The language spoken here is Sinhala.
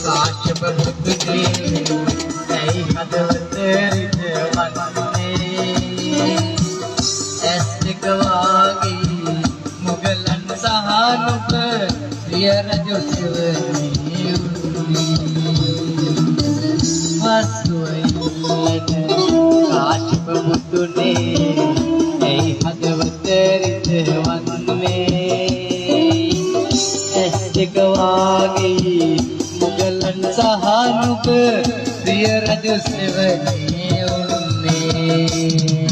කාශ්‍යප බුදුගේ ඇයි හදවත රිදවන්නේ ඇස් දෙක වාගේ මුගලන් සහනුක ප්‍රිය රජු සිවනේ කාශ්‍යප බුදුනේ ඇයි හදවත රිදවන්නේ ඇස් දෙක වාගේ මුගලන් සහනුක ප්‍රිය රජු සෙවණේ උන්නේ